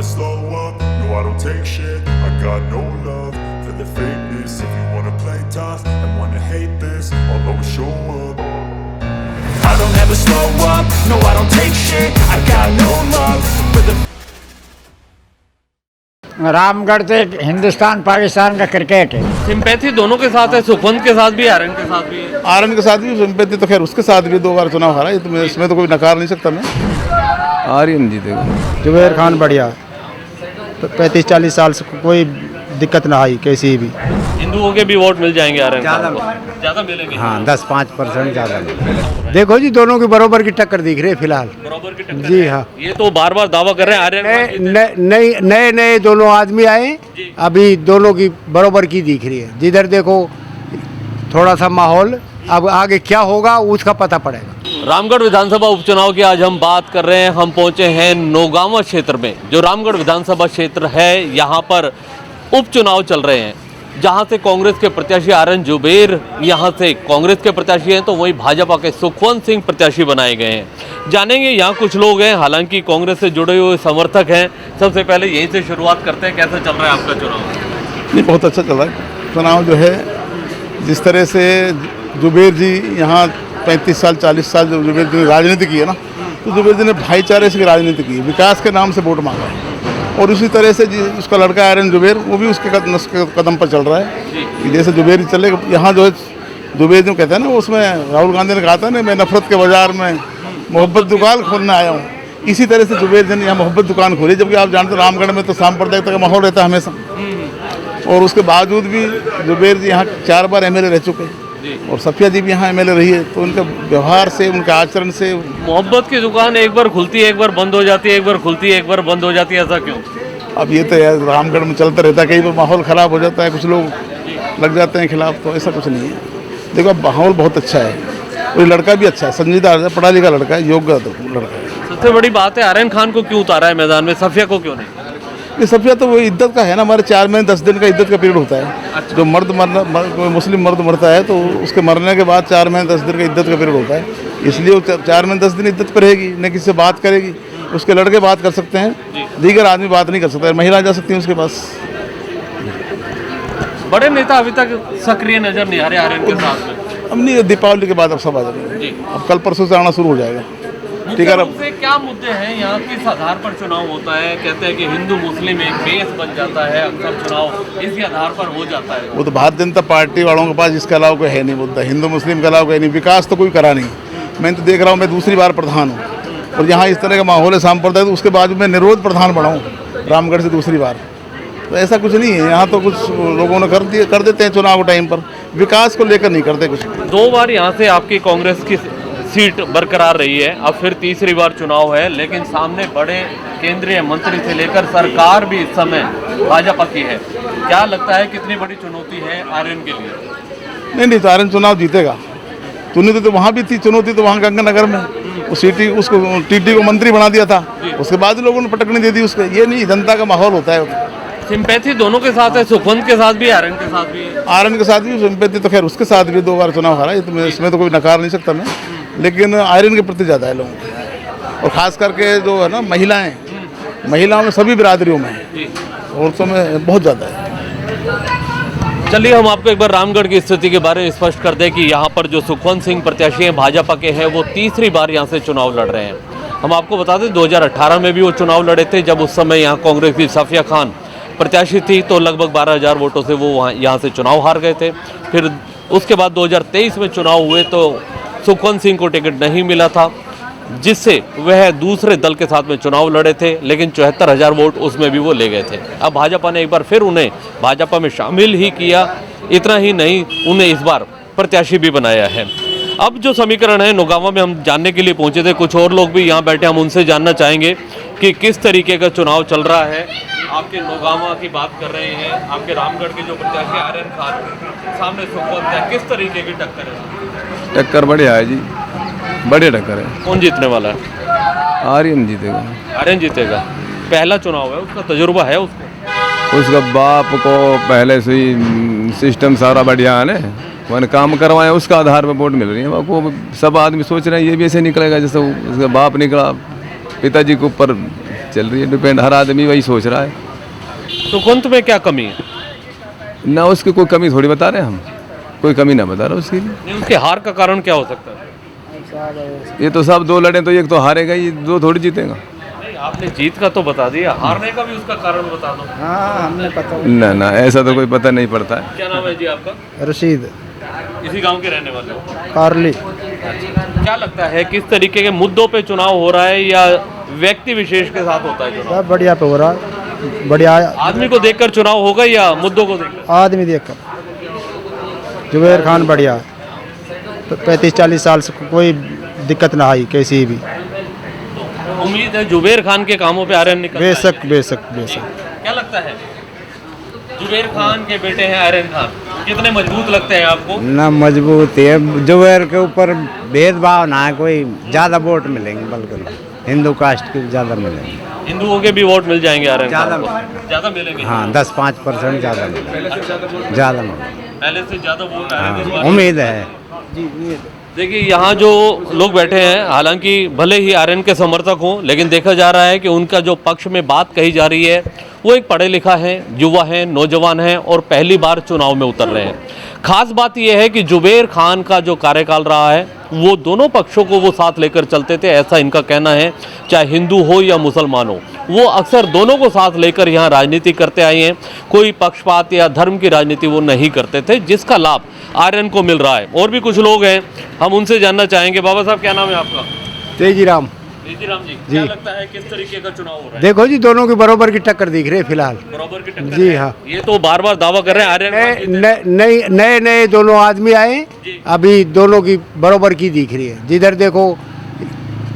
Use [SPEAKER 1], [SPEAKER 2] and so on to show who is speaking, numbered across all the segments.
[SPEAKER 1] slow up, no I don't take shit. I got no love for the fakeness. If you wanna play tough and wanna hate this, I'll always show up. I don't ever slow up, no I don't take shit. I got no love for the
[SPEAKER 2] Ramgarh से हिंदुस्तान पाकिस्तान का cricket है।
[SPEAKER 3] Sympathy दोनों के साथ है, सुखवंत के साथ भी, आर्यन के साथ भी है।
[SPEAKER 4] आर्यन के साथ भी सिंपैथी तो खैर उसके साथ भी 2 बार चुनाव हारा, ये तो मैं इसमें तो कोई नकार नहीं सकता मैं।
[SPEAKER 5] आर्यन जीतेगा।
[SPEAKER 6] जुबैर खान बढ़िया, 35-40 साल से कोई दिक्कत ना आई कैसी भी।
[SPEAKER 3] हिंदुओं के भी वोट मिल जाएंगे आर्यन खान को, ज़्यादा मिलेंगे।
[SPEAKER 6] हाँ 10-5% ज़्यादा। देखो जी दोनों की बराबर की टक्कर दिख रही है फिलहाल।
[SPEAKER 3] बराबर की टक्कर
[SPEAKER 6] जी
[SPEAKER 3] है।
[SPEAKER 6] हाँ।
[SPEAKER 3] ये तो बार बार दावा कर रहे हैं आर्यन
[SPEAKER 6] नए दोनों आदमी आए, अभी दोनों की बराबर की दिख रही है। जिधर देखो थोड़ा सा माहौल, अब आगे क्या होगा उसका पता पड़ेगा।
[SPEAKER 3] रामगढ़ विधानसभा उपचुनाव की आज हम बात कर रहे हैं। हम पहुंचे हैं नौगांवा क्षेत्र में, जो रामगढ़ विधानसभा क्षेत्र है। यहाँ पर उपचुनाव चल रहे हैं, जहाँ से कांग्रेस के प्रत्याशी आर्यन जुबैर यहाँ से कांग्रेस के प्रत्याशी हैं, तो वहीं भाजपा के सुखवंत सिंह प्रत्याशी बनाए गए हैं। जानेंगे यहाँ कुछ लोग हैं, हालांकि कांग्रेस से जुड़े हुए समर्थक हैं। सबसे पहले यहीं से शुरुआत करते हैं, कैसा चल रहा है आपका चुनाव?
[SPEAKER 4] नहीं, बहुत अच्छा चल रहा है चुनाव। जो है जिस तरह से जुबैर जी यहाँ 35 साल 40 साल जो जुबैर जी ने राजनीति की है ना, तो जुबैर जी ने भाईचारे से राजनीति की, विकास के नाम से वोट मांगा है। और उसी तरह से उसका लड़का आर्यन जुबैर, वो भी उसके कदम पर चल रहा है कि जैसे जुबैर जी चले। यहाँ जो है जुबैर जो कहते हैं ना, उसमें राहुल गांधी ने कहा था ना, मैं नफरत के बाजार में मोहब्बत दुकान खोलने आया हूँ। इसी तरह से जुबैर जी ने यहाँ मोहब्बत दुकान खोली, जबकि आप जानते हैं रामगढ़ में तो सांप्रदायिकता का माहौल रहता है हमेशा। और उसके बावजूद भी जुबैर जी यहाँ 4 बार MLA रह चुके हैं, और सफिया जी भी यहाँ MLA रही है। तो उनके व्यवहार से, उनके आचरण से।
[SPEAKER 3] मोहब्बत की दुकान एक बार खुलती है, एक बार बंद हो जाती है, एक बार खुलती है, एक बार बंद हो जाती है, ऐसा क्यों?
[SPEAKER 4] अब ये तो यार रामगढ़ में चलता रहता है, कहीं पर माहौल ख़राब हो जाता है, कुछ लोग लग जाते हैं खिलाफ, तो ऐसा कुछ नहीं है। देखो माहौल बहुत अच्छा है, और लड़का भी अच्छा है, संजीदा पढ़ा लिखा लड़का है, योग्य लड़का है।
[SPEAKER 3] सबसे बड़ी बात है आर्यन खान को क्यों उतारा है मैदान में, सफिया को क्यों नहीं?
[SPEAKER 4] ये सफिया तो वो इद्दत का है ना, हमारे 4 महीने 10 दिन का इद्दत का पीरियड होता है। जो कोई मुस्लिम मर्द मरता है तो उसके मरने के बाद 4 महीने 10 दिन का इद्दत का पीरियड होता है, इसलिए वो 4 महीने 10 दिन इद्दत पर रहेगी, न किसी से बात करेगी। उसके लड़के बात कर सकते हैं, दीगर आदमी बात नहीं कर सकता, महिला जा सकती है उसके पास।
[SPEAKER 3] बड़े नेता अभी तक सक्रिय नजर नहीं आ रहे आर्यन के साथ में।
[SPEAKER 4] अब नहीं, दीपावली के बाद अब सब आ जाएंगे, अब कल परसों से आना शुरू हो जाएगा। ठीक है,
[SPEAKER 3] मुख्य क्या मुद्दे हैं यहाँ, किस आधार पर चुनाव होता है? कहते हैं कि हिंदू मुस्लिम एक बेस बन जाता है, अक्सर चुनाव इसी आधार पर हो जाता है।
[SPEAKER 4] वो तो भारतीय जनता पार्टी वालों के पास इसके अलावा कोई है नहीं मुद्दा, हिंदू मुस्लिम के अलावा कोई नहीं। विकास तो कोई करा नहीं। मैं तो देख रहा हूँ, मैं दूसरी बार प्रधान हूँ, और यहाँ इस तरह का माहौल है सांप्रदायिक, तो उसके बाद मैं निरोध प्रधान बना हूँ रामगढ़ से दूसरी बार। तो ऐसा कुछ नहीं है यहाँ, तो कुछ लोगों ने कर देते हैं चुनाव के टाइम पर, विकास को लेकर नहीं करते कुछ।
[SPEAKER 3] 2 बार यहाँ से आपकी कांग्रेस की सीट बरकरार रही है, अब फिर तीसरी बार चुनाव है, लेकिन सामने बड़े केंद्रीय मंत्री से लेकर सरकार भी इस समय भाजपा की है। क्या लगता है कितनी बड़ी चुनौती है आर्यन के लिए?
[SPEAKER 4] नहीं, तो आर्यन चुनाव जीतेगा। चुनौती तो वहाँ भी थी, चुनौती तो वहाँ गंगानगर में उसको TT को मंत्री बना दिया था, उसके बाद लोगों ने पटकने दे दी उसको। ये नहीं, जनता का माहौल होता है।
[SPEAKER 3] सिंपैथी दोनों के साथ है, सुखवंत के साथ भी, आर्यन के साथ भी है।
[SPEAKER 4] आर्यन के साथ भी सिंपैथी तो खैर उसके साथ भी 2 बार चुनाव हारा, ये तो मैं इसमें तो कोई नकार नहीं सकता मैं। लेकिन आर्यन के प्रति ज़्यादा है लोगों को, और ख़ास करके जो है ना महिलाओं में, सभी बिरादरियों में है, औरतों में बहुत ज़्यादा है।
[SPEAKER 3] चलिए हम आपको एक बार रामगढ़ की स्थिति के बारे में स्पष्ट कर दें कि यहाँ पर जो सुखवंत सिंह प्रत्याशी हैं भाजपा के हैं, वो तीसरी बार यहाँ से चुनाव लड़ रहे हैं। हम आपको बता दें 2018 में भी वो चुनाव लड़े थे, जब उस समय यहाँ कांग्रेस की सफिया खान प्रत्याशी थी, तो लगभग 12,000 वोटों से वो यहाँ से चुनाव हार गए थे। फिर उसके बाद 2023 में चुनाव हुए तो सुखवंत सिंह को टिकट नहीं मिला था, जिससे वह दूसरे दल के साथ में चुनाव लड़े थे, लेकिन 74,000 वोट उसमें भी वो ले गए थे। अब भाजपा ने एक बार फिर उन्हें भाजपा में शामिल ही किया। इतना ही नहीं, उन्हें इस बार प्रत्याशी भी बनाया है। अब जो समीकरण है नौगांवा में हम जानने के लिए पहुंचे थे, कुछ और लोग भी यहाँ बैठे, हम उनसे जानना चाहेंगे कि किस तरीके का चुनाव चल रहा है। आपके नौगांवा की बात कर रहे हैं, आपके रामगढ़ के जो प्रत्याशी आर्यन खान, सामने सुखवंत है, किस तरीके की टक्कर है?
[SPEAKER 5] टक्कर बढ़िया है जी, बढ़िया टक्कर है।
[SPEAKER 3] कौन जीतने वाला है?
[SPEAKER 5] आर्यन जीतेगा।
[SPEAKER 3] आर्यन जीतेगा। पहला चुनाव है, उसका तजुर्बा है उसको।
[SPEAKER 5] उसका बाप को पहले से ही सिस्टम सारा बढ़िया है ना, मैंने काम करवाया, उसका आधार पर वोट मिल रही है। वो सब आदमी सोच रहे हैं ये भी ऐसे निकलेगा जैसे उसका बाप निकला, पिताजी के ऊपर चल रही है, डिपेंड, हर आदमी वही सोच रहा है।
[SPEAKER 3] सुखवंत में क्या कमी है?
[SPEAKER 5] ना उसकी कोई कमी थोड़ी बता रहे हैं हम, कोई कमी ना बता रहे उसकी।
[SPEAKER 3] नहीं, उसके हार का कारण क्या हो सकता है?
[SPEAKER 5] ये तो सब दो लड़े तो एक तो हारेगा, ये दो थोड़ी जीतेगा।
[SPEAKER 3] नहीं, आपने जीत का तो बता दिया, हारने का भी उसका कारण बता दो।
[SPEAKER 5] ना ना, ऐसा तो कोई पता नहीं पड़ता है।
[SPEAKER 3] क्या नाम है जी आपका?
[SPEAKER 6] रशीद
[SPEAKER 3] इसी गांव के रहने वाले हो?
[SPEAKER 6] कारली।
[SPEAKER 3] क्या लगता है किस तरीके के मुद्दों पे चुनाव हो रहा है या व्यक्ति विशेष के साथ होता है चुनाव?
[SPEAKER 6] सब बढ़िया पे हो रहा है, बढ़िया।
[SPEAKER 3] आदमी को देखकर चुनाव होगा या मुद्दों को देखकर?
[SPEAKER 6] आदमी देख कर जुबैर खान बढ़िया, 35-40 साल से कोई दिक्कत ना आई कैसी भी।
[SPEAKER 3] उम्मीद है जुबैर खान के कामों पे आर्यन निकल
[SPEAKER 6] बेशक बेशक बेशक।
[SPEAKER 3] क्या लगता है जुबैर खान के बेटे हैं आर्यन खान, कितने मजबूत लगते हैं आपको?
[SPEAKER 2] ना मजबूत है, जुबैर के ऊपर भेदभाव ना है, कोई ज़्यादा वोट मिलेंगे, बिल्कुल हिंदू कास्ट के ज़्यादा मिलेंगे।
[SPEAKER 3] हिंदुओं के भी वोट मिल जाएंगे आर्यन खान
[SPEAKER 2] ज़्यादा
[SPEAKER 3] को? ज़्यादा मिलेंगे?
[SPEAKER 2] हाँ 10-5% ज़्यादा मिलेंगे, ज़्यादा मिलेंगे,
[SPEAKER 3] पहले से ज़्यादा वोट आर्यन इस
[SPEAKER 2] हाँ
[SPEAKER 3] बार?
[SPEAKER 2] उम्मीद है।
[SPEAKER 3] देखिए यहाँ जो लोग बैठे हैं, हालांकि भले ही आर्यन के समर्थक हों, लेकिन देखा जा रहा है कि उनका जो पक्ष में बात कही जा रही है वो एक पढ़े लिखा है, युवा है, नौजवान है और पहली बार चुनाव में उतर रहे हैं। खास बात यह है कि जुबैर खान का जो कार्यकाल रहा है वो दोनों पक्षों को वो साथ लेकर चलते थे, ऐसा इनका कहना है। चाहे हिंदू हो या मुसलमान हो, वो अक्सर दोनों को साथ लेकर यहाँ राजनीति करते आए हैं। कोई पक्षपात या धर्म की राजनीति वो नहीं करते थे, जिसका लाभ आर्यन को मिल रहा है। और भी कुछ लोग हैं, हम उनसे जानना चाहेंगे। बाबा साहब, क्या नाम है आपका?
[SPEAKER 6] तेजीराम।
[SPEAKER 3] तेजीराम जी, क्या लगता है किस तरीके का चुनाव हो रहा है?
[SPEAKER 6] देखो जी, दोनों की बराबर की टक्कर दिख रही है फिलहाल।
[SPEAKER 3] बराबर की टक्कर
[SPEAKER 6] जी
[SPEAKER 3] है।
[SPEAKER 6] हाँ।
[SPEAKER 3] ये तो बार बार दावा कर रहे हैं आर्यन खान जीते।
[SPEAKER 6] नए नए दोनों आदमी आए,
[SPEAKER 3] जी।
[SPEAKER 6] अभी दोनों की बराबर की दिख रही है। जिधर देखो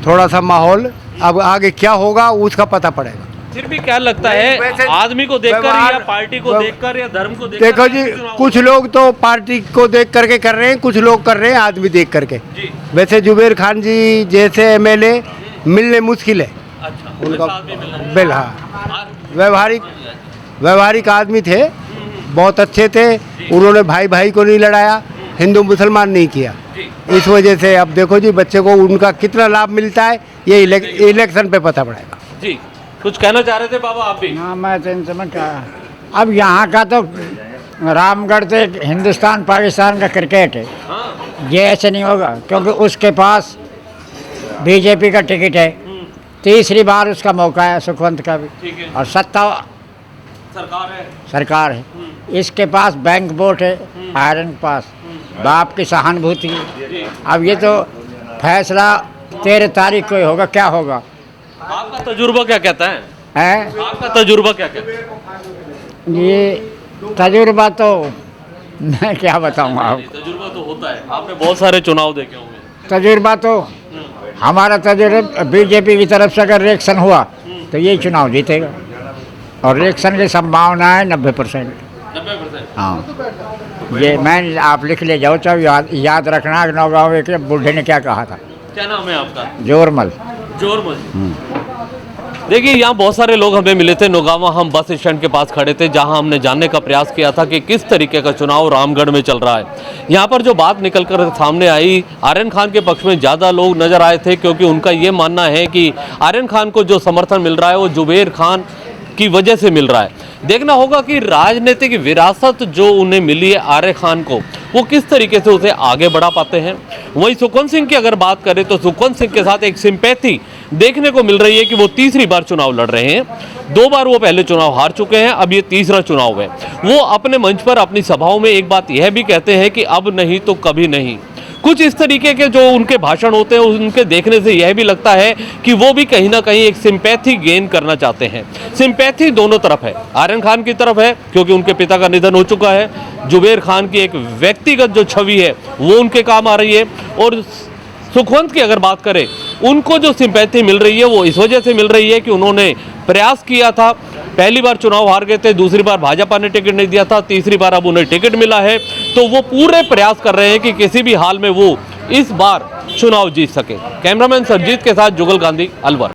[SPEAKER 6] थोड़ा सा माहौल, अब आगे क्या होगा उसका पता पड़ेगा।
[SPEAKER 3] फिर भी क्या लगता है,
[SPEAKER 6] वैसे
[SPEAKER 3] आदमी को देखकर
[SPEAKER 6] व्यवहार-
[SPEAKER 3] या पार्टी को
[SPEAKER 6] व्यव-
[SPEAKER 3] देखकर या धर्म को देखकर?
[SPEAKER 6] देखो जी,
[SPEAKER 3] चुनाव
[SPEAKER 6] कुछ
[SPEAKER 3] हो
[SPEAKER 6] लोग तो पार्टी को देख करके कर रहे हैं, कुछ लोग कर रहे हैं आदमी देख करके।
[SPEAKER 3] रहा है? जी,
[SPEAKER 6] वैसे जुबैर खान जी जैसे एमएलए मिलने मुश्किल है।
[SPEAKER 3] अच्छा,
[SPEAKER 6] उनका
[SPEAKER 3] वैसा आदमी मिल रहा है।
[SPEAKER 6] बिल हाँ, व्यवहारिक आदमी थे, बहुत अच्छे थे। उन्होंने भाई भाई को नहीं लड़ाया, हिंदू मुसलमान नहीं किया।
[SPEAKER 3] जी।
[SPEAKER 6] इस वजह से अब देखो जी, बच्चे को उनका कितना लाभ मिलता है ये इलेक्शन पे पता पड़ेगा।
[SPEAKER 3] जी, कुछ कहना चाह रहे थे बाबा आप भी?
[SPEAKER 2] हाँ मैं तो इनसे मैं कहा, अब यहाँ का तो रामगढ़ से हिंदुस्तान पाकिस्तान का क्रिकेट है,
[SPEAKER 3] हाँ,
[SPEAKER 2] ये ऐसे नहीं होगा क्योंकि उसके पास बीजेपी का टिकट है, तीसरी बार उसका मौका है सुखवंत का भी,
[SPEAKER 3] ठीक है।
[SPEAKER 2] और सत्ता सरकार है। इसके पास बैंक वोट है, आयरन के पास बाप की सहानुभूति है। अब ये तो फैसला 13 तारीख को ही होगा, क्या होगा।
[SPEAKER 3] आपका तजुर्बा क्या कहता है?
[SPEAKER 2] है
[SPEAKER 3] आपका तजुर्बा क्या कहता है?
[SPEAKER 2] ये तजुर्बा तो मैं क्या बताऊँ आपको,
[SPEAKER 3] तजुर्बा तो होता है, आपने बहुत सारे चुनाव देखे होंगे।
[SPEAKER 2] तजुर्बा तो हमारा तजुर्बा बीजेपी की तरफ से अगर इलेक्शन हुआ तो ये चुनाव जीतेगा, और इलेक्शन की संभावना है 90%।
[SPEAKER 3] 90%?
[SPEAKER 2] हाँ, ये मैं आप लिख ले जाओ, चाहे याद रखना। नौगांव के बूढ़े ने क्या कहा था।
[SPEAKER 3] क्या नाम है आपका?
[SPEAKER 2] जोरमल।
[SPEAKER 3] जोरमल। देखिए यहाँ बहुत सारे लोग हमें मिले थे नौगावा, हम बस स्टैंड के पास खड़े थे जहाँ हमने जानने का प्रयास किया था कि किस तरीके का चुनाव रामगढ़ में चल रहा है। यहाँ पर जो बात निकल कर सामने आई, आर्यन खान के पक्ष में ज़्यादा लोग नज़र आए थे, क्योंकि उनका ये मानना है कि आर्यन खान को जो समर्थन मिल रहा है वो जुबैर खान की वजह से मिल रहा है। देखना होगा कि राजनीतिक विरासत जो उन्हें मिली है आर्यन खान को, वो किस तरीके से उसे आगे बढ़ा पाते हैं। वहीं सुखवंत सिंह की अगर बात करें तो सुखवंत सिंह के साथ एक सिंपैथी देखने को मिल रही है कि वो तीसरी बार चुनाव लड़ रहे हैं। 2 बार वो पहले चुनाव हार चुके हैं, अब ये तीसरा चुनाव है। वो अपने मंच पर अपनी सभाओं में एक बात यह भी कहते हैं कि अब नहीं तो कभी नहीं। कुछ इस तरीके के जो उनके भाषण होते हैं, उनके देखने से यह भी लगता है कि वो भी कहीं ना कहीं एक सिंपैथी गेन करना चाहते हैं। सिंपैथी दोनों तरफ है, आर्यन खान की तरफ है क्योंकि उनके पिता का निधन हो चुका है, जुबैर खान की एक व्यक्तिगत जो छवि है वो उनके काम आ रही है, और सुखवंत की अगर बात करें, उनको जो सिंपैथी मिल रही है वो इस वजह से मिल रही है कि उन्होंने प्रयास किया था, पहली बार चुनाव हार गए थे, दूसरी बार भाजपा ने टिकट नहीं दिया था, तीसरी बार अब उन्हें टिकट मिला है, तो वो पूरे प्रयास कर रहे हैं कि किसी भी हाल में वो इस बार चुनाव जीत सके। कैमरामैन सरजीत के साथ जुगल गांधी, अलवर।